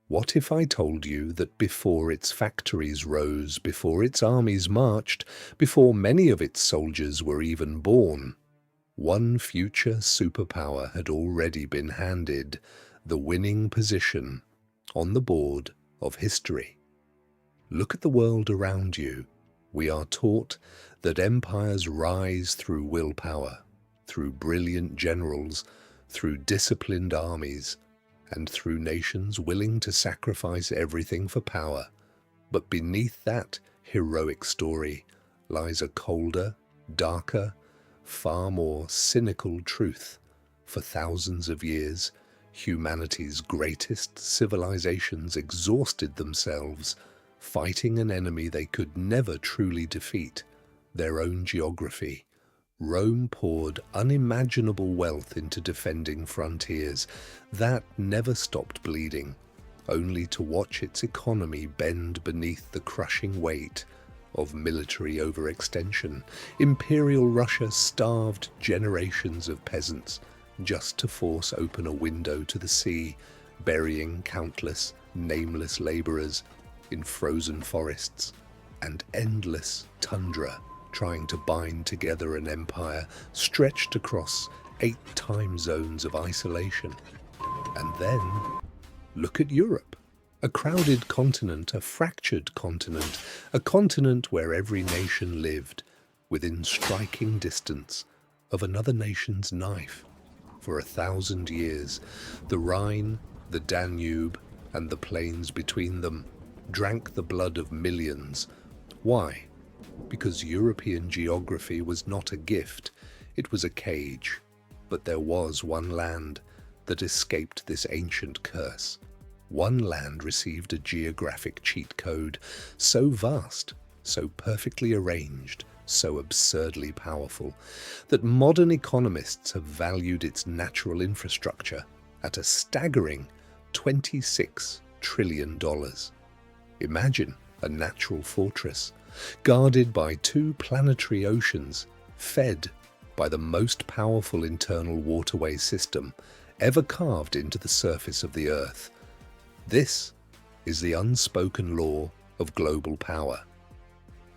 What if I told you that before its factories rose, before its armies marched, before many of its soldiers were even born, one future superpower had already been handed the winning position on the board of history? Look at the world around you. We are taught that empires rise through willpower, through brilliant generals, through disciplined armies, and through nations willing to sacrifice everything for power. But beneath that heroic story lies a colder, darker, far more cynical truth. For thousands of years, humanity's greatest civilizations exhausted themselves, fighting an enemy they could never truly defeat, their own geography. Rome poured unimaginable wealth into defending frontiers that never stopped bleeding, only to watch its economy bend beneath the crushing weight of military overextension. Imperial Russia starved generations of peasants just to force open a window to the sea, burying countless nameless laborers in frozen forests and endless tundra, trying to bind together an empire stretched across 8 time zones of isolation. And then, look at Europe. A crowded continent, a fractured continent, a continent where every nation lived within striking distance of another nation's knife. For 1,000 years, the Rhine, the Danube, and the plains between them drank the blood of millions. Why? Because European geography was not a gift, it was a cage. But there was one land that escaped this ancient curse. One land received a geographic cheat code so vast, so perfectly arranged, so absurdly powerful, that modern economists have valued its natural infrastructure at a staggering $26 trillion. Imagine a natural fortress, guarded by 2 planetary oceans, fed by the most powerful internal waterway system ever carved into the surface of the Earth. This is the unspoken law of global power.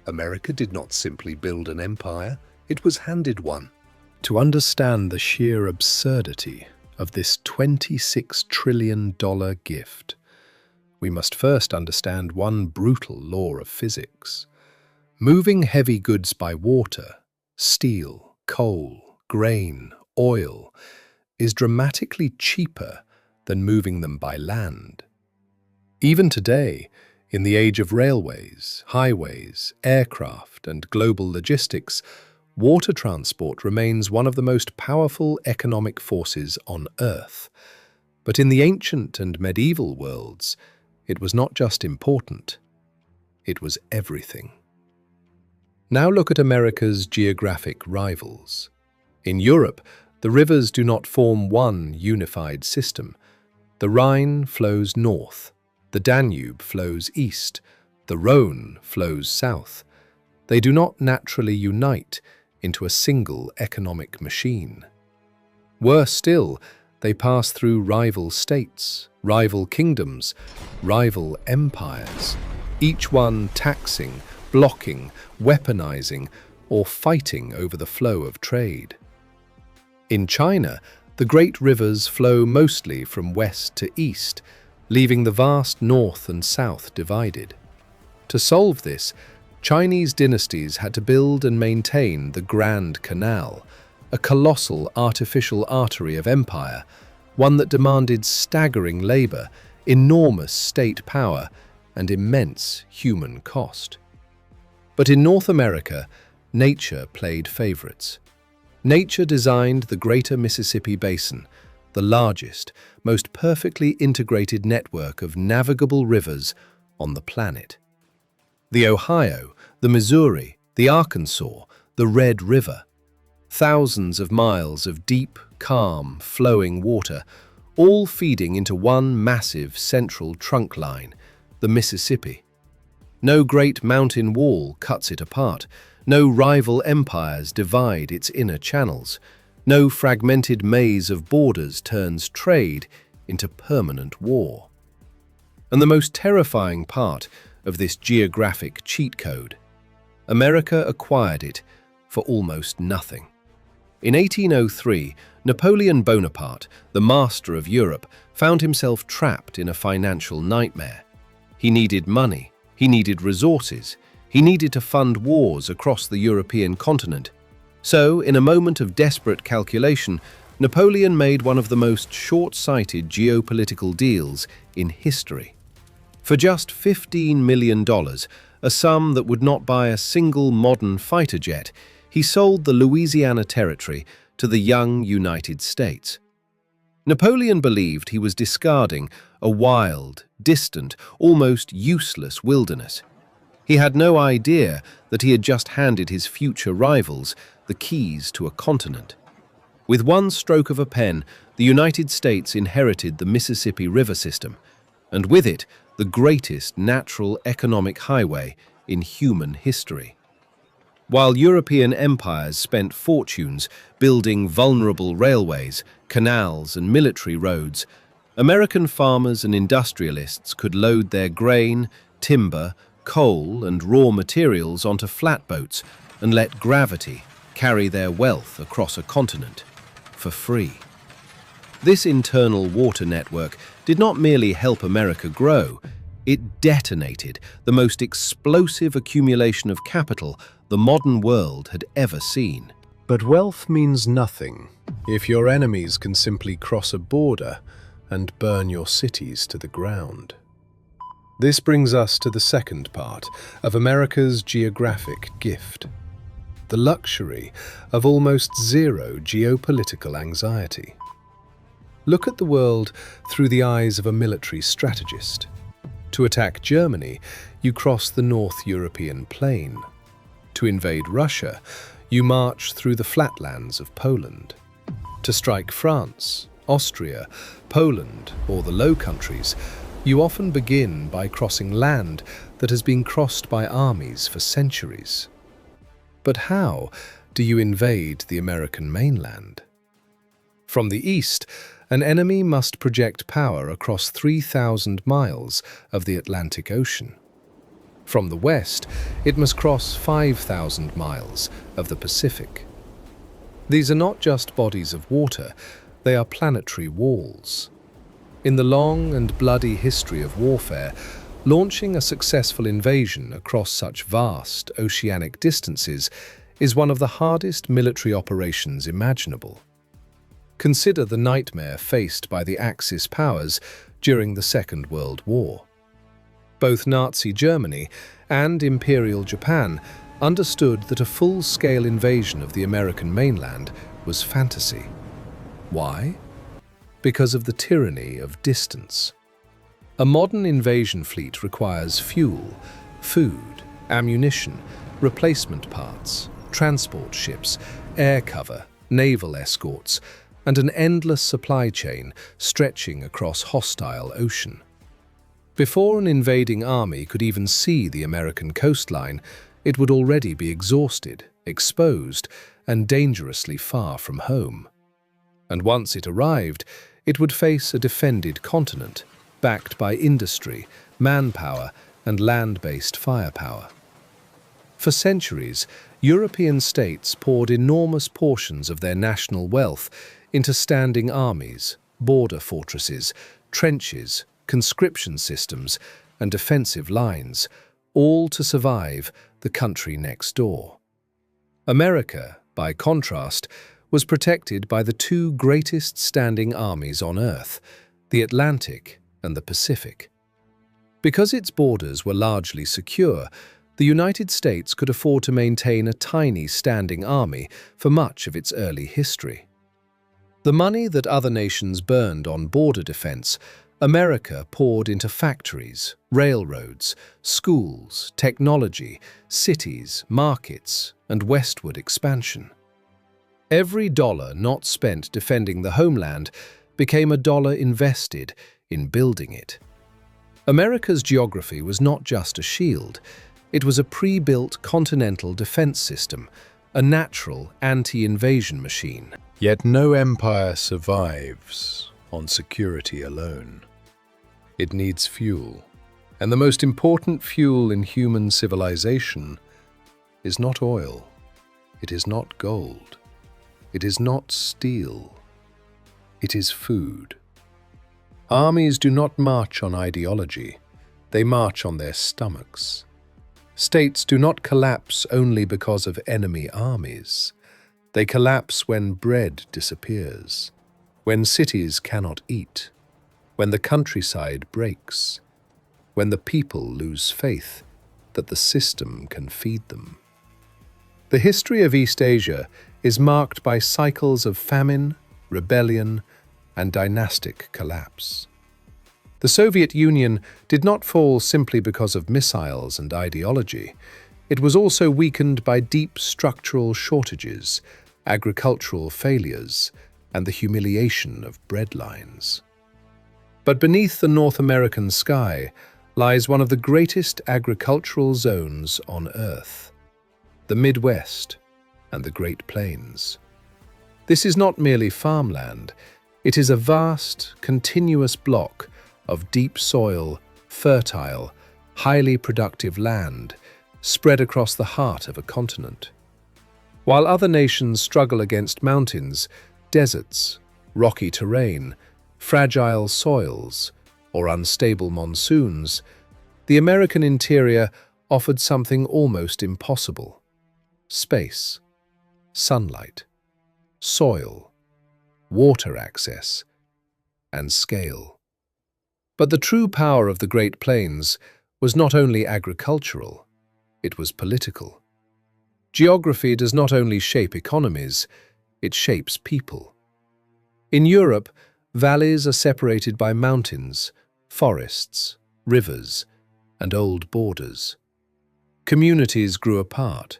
America did not simply build an empire, it was handed one. To understand the sheer absurdity of this $26 trillion gift, we must first understand one brutal law of physics. Moving heavy goods by water, steel, coal, grain, oil, is dramatically cheaper than moving them by land. Even today, in the age of railways, highways, aircraft, and global logistics, water transport remains one of the most powerful economic forces on Earth. But in the ancient and medieval worlds, it was not just important, it was everything. Now look at America's geographic rivals. In Europe, the rivers do not form one unified system. The Rhine flows north, the Danube flows east, the Rhone flows south. They do not naturally unite into a single economic machine. Worse still, they pass through rival states, rival kingdoms, rival empires, each one taxing, blocking, weaponizing, or fighting over the flow of trade. In China, the great rivers flow mostly from west to east, leaving the vast north and south divided. To solve this, Chinese dynasties had to build and maintain the Grand Canal, a colossal artificial artery of empire, one that demanded staggering labor, enormous state power, and immense human cost. But in North America, nature played favorites. Nature designed the Greater Mississippi Basin, the largest, most perfectly integrated network of navigable rivers on the planet. The Ohio, the Missouri, the Arkansas, the Red River. Thousands of miles of deep, calm, flowing water, all feeding into one massive central trunk line, the Mississippi. No great mountain wall cuts it apart. No rival empires divide its inner channels. No fragmented maze of borders turns trade into permanent war. And the most terrifying part of this geographic cheat code, America acquired it for almost nothing. In 1803, Napoleon Bonaparte, the master of Europe, found himself trapped in a financial nightmare. He needed money, he needed resources, he needed to fund wars across the European continent. So, in a moment of desperate calculation, Napoleon made one of the most short-sighted geopolitical deals in history. For just $15 million, a sum that would not buy a single modern fighter jet, he sold the Louisiana Territory to the young United States. Napoleon believed he was discarding a wild, distant, almost useless wilderness. He had no idea that he had just handed his future rivals the keys to a continent. With one stroke of a pen, the United States inherited the Mississippi River system, and with it, the greatest natural economic highway in human history. While European empires spent fortunes building vulnerable railways, canals, and military roads, American farmers and industrialists could load their grain, timber, coal, and raw materials onto flatboats and let gravity carry their wealth across a continent for free. This internal water network did not merely help America grow, it detonated the most explosive accumulation of capital the modern world had ever seen. But wealth means nothing if your enemies can simply cross a border and burn your cities to the ground. This brings us to the second part of America's geographic gift, the luxury of almost zero geopolitical anxiety. Look at the world through the eyes of a military strategist. To attack Germany, you cross the North European plain. To invade Russia, you march through the flatlands of Poland. To strike France, Austria, Poland, or the Low Countries, you often begin by crossing land that has been crossed by armies for centuries. But how do you invade the American mainland? From the east, an enemy must project power across 3,000 miles of the Atlantic Ocean. From the west, it must cross 5,000 miles of the Pacific. These are not just bodies of water, they are planetary walls. In the long and bloody history of warfare, launching a successful invasion across such vast oceanic distances is one of the hardest military operations imaginable. Consider the nightmare faced by the Axis powers during the Second World War. Both Nazi Germany and Imperial Japan understood that a full-scale invasion of the American mainland was fantasy. Why? Because of the tyranny of distance. A modern invasion fleet requires fuel, food, ammunition, replacement parts, transport ships, air cover, naval escorts, and an endless supply chain stretching across hostile ocean. Before an invading army could even see the American coastline, it would already be exhausted, exposed, and dangerously far from home. And once it arrived, it would face a defended continent, backed by industry, manpower, and land-based firepower. For centuries, European states poured enormous portions of their national wealth into standing armies, border fortresses, trenches, conscription systems, and defensive lines, all to survive the country next door. America, by contrast, was protected by the two greatest standing armies on Earth, the Atlantic and the Pacific. Because its borders were largely secure, the United States could afford to maintain a tiny standing army for much of its early history. The money that other nations burned on border defense, America poured into factories, railroads, schools, technology, cities, markets, and westward expansion. Every dollar not spent defending the homeland became a dollar invested in building it. America's geography was not just a shield, it was a pre-built continental defense system, a natural anti-invasion machine. Yet no empire survives on security alone. It needs fuel. And the most important fuel in human civilization is not oil. It is not gold. It is not steel. It is food. Armies do not march on ideology. They march on their stomachs. States do not collapse only because of enemy armies. They collapse when bread disappears, when cities cannot eat, when the countryside breaks, when the people lose faith that the system can feed them. The history of East Asia is marked by cycles of famine, rebellion, and dynastic collapse. The Soviet Union did not fall simply because of missiles and ideology. It was also weakened by deep structural shortages, agricultural failures, and the humiliation of bread lines. But beneath the North American sky lies one of the greatest agricultural zones on Earth, the Midwest and the Great Plains. This is not merely farmland. It is a vast, continuous block of deep soil, fertile, highly productive land spread across the heart of a continent. While other nations struggle against mountains, deserts, rocky terrain, fragile soils, or unstable monsoons, the American interior offered something almost impossible: space, sunlight, soil, water access, and scale. But the true power of the Great Plains was not only agricultural, it was political. Geography does not only shape economies, it shapes people. In Europe, valleys are separated by mountains, forests, rivers, and old borders. Communities grew apart,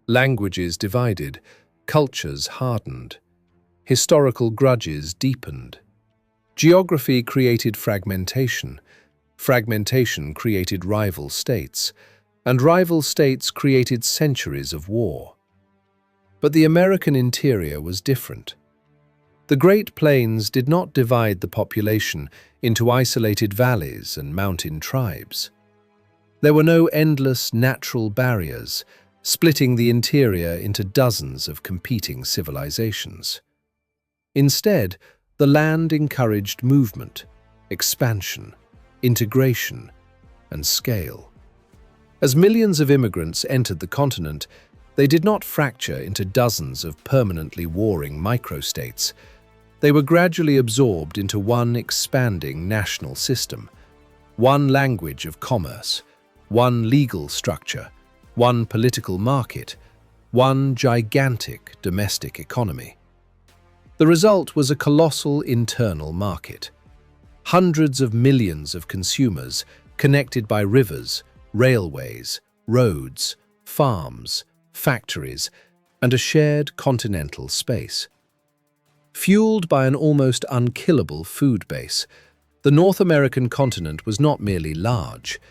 languages divided, cultures hardened, historical grudges deepened. Geography created fragmentation, fragmentation created rival states, and rival states created centuries of war. But the American interior was different. The Great Plains did not divide the population into isolated valleys and mountain tribes. There were no endless natural barriers splitting the interior into dozens of competing civilizations. Instead, the land encouraged movement, expansion, integration, and scale. As millions of immigrants entered the continent, they did not fracture into dozens of permanently warring microstates. They were gradually absorbed into one expanding national system, one language of commerce, one legal structure, one political market, one gigantic domestic economy. The result was a colossal internal market. Hundreds of millions of consumers connected by rivers, railways, roads, farms, factories, and a shared continental space. Fueled by an almost unkillable food base, the North American continent was not merely large,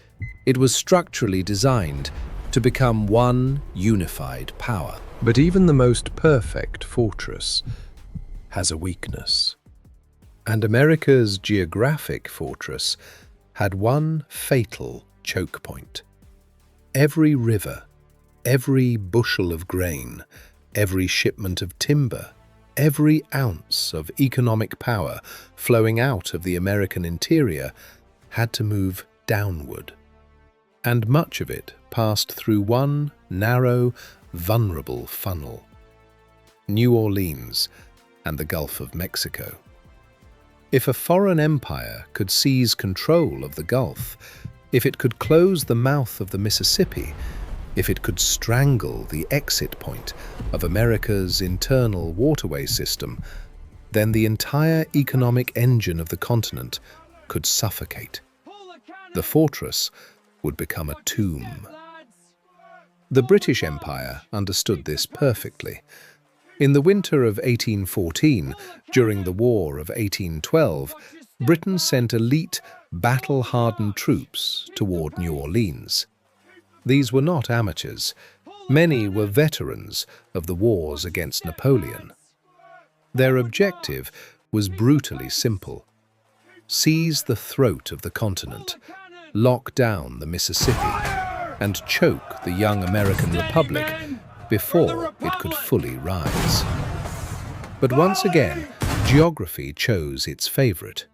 it was structurally designed to become one unified power. But even the most perfect fortress has a weakness. And America's geographic fortress had one fatal choke point. Every river, every bushel of grain, every shipment of timber, every ounce of economic power flowing out of the American interior had to move downward. And much of it passed through one narrow, vulnerable funnel: New Orleans and the Gulf of Mexico. If a foreign empire could seize control of the Gulf, if it could close the mouth of the Mississippi, if it could strangle the exit point of America's internal waterway system, then the entire economic engine of the continent could suffocate. The fortress would become a tomb. The British Empire understood this perfectly. In the winter of 1814, during the War of 1812, Britain sent elite, battle-hardened troops toward New Orleans. These were not amateurs. Many were veterans of the wars against Napoleon. Their objective was brutally simple: seize the throat of the continent, lock down the Mississippi, and choke the young American Republic before it could fully rise. But once again, geography chose its favorite.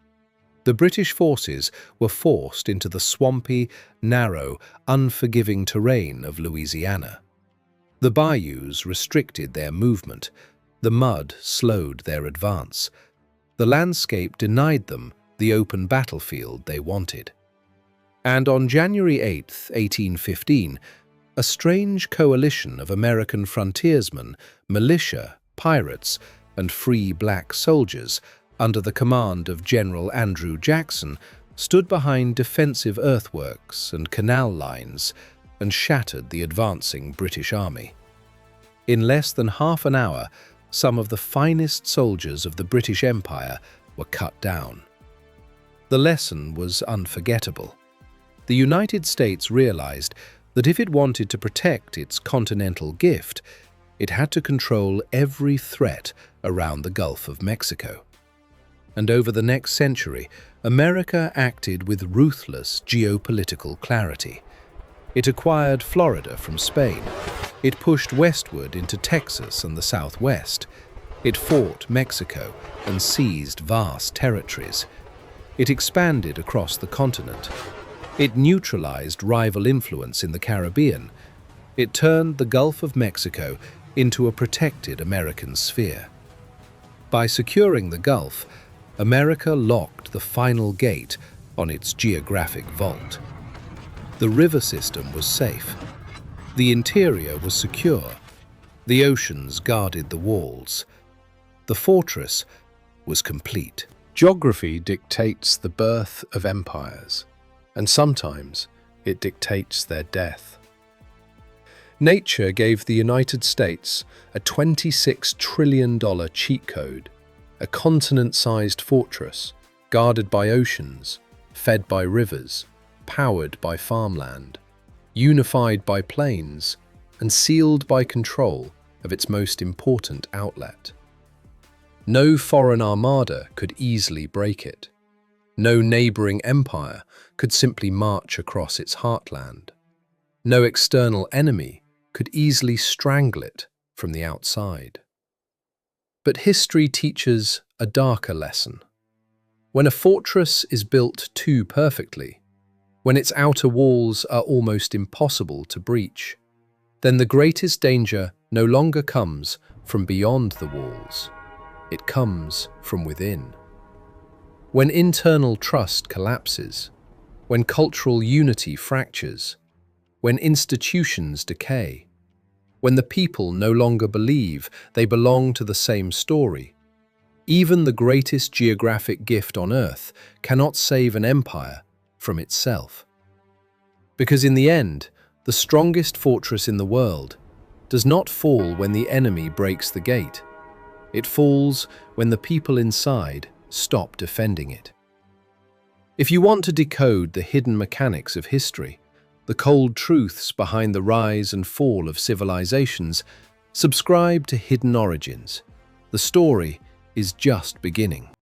The British forces were forced into the swampy, narrow, unforgiving terrain of Louisiana. The bayous restricted their movement. The mud slowed their advance. The landscape denied them the open battlefield they wanted. And on January 8, 1815, a strange coalition of American frontiersmen, militia, pirates, and free black soldiers, under the command of General Andrew Jackson, stood behind defensive earthworks and canal lines and shattered the advancing British army. In less than half an hour, some of the finest soldiers of the British Empire were cut down. The lesson was unforgettable. The United States realized that if it wanted to protect its continental gift, it had to control every threat around the Gulf of Mexico. And over the next century, America acted with ruthless geopolitical clarity. It acquired Florida from Spain. It pushed westward into Texas and the Southwest. It fought Mexico and seized vast territories. It expanded across the continent. It neutralized rival influence in the Caribbean. It turned the Gulf of Mexico into a protected American sphere. By securing the Gulf, America locked the final gate on its geographic vault. The river system was safe. The interior was secure. The oceans guarded the walls. The fortress was complete. Geography dictates the birth of empires, and sometimes it dictates their death. Nature gave the United States a $26 trillion cheat code, a continent-sized fortress, guarded by oceans, fed by rivers, powered by farmland, unified by plains, and sealed by control of its most important outlet. No foreign armada could easily break it. No neighboring empire could simply march across its heartland. No external enemy could easily strangle it from the outside. But history teaches a darker lesson. When a fortress is built too perfectly, when its outer walls are almost impossible to breach, then the greatest danger no longer comes from beyond the walls. It comes from within. When internal trust collapses, when cultural unity fractures, when institutions decay, when the people no longer believe they belong to the same story, even the greatest geographic gift on earth cannot save an empire from itself. Because in the end, the strongest fortress in the world does not fall when the enemy breaks the gate. It falls when the people inside stop defending it. If you want to decode the hidden mechanics of history, the cold truths behind the rise and fall of civilizations, subscribe to Hidden Origins. The story is just beginning.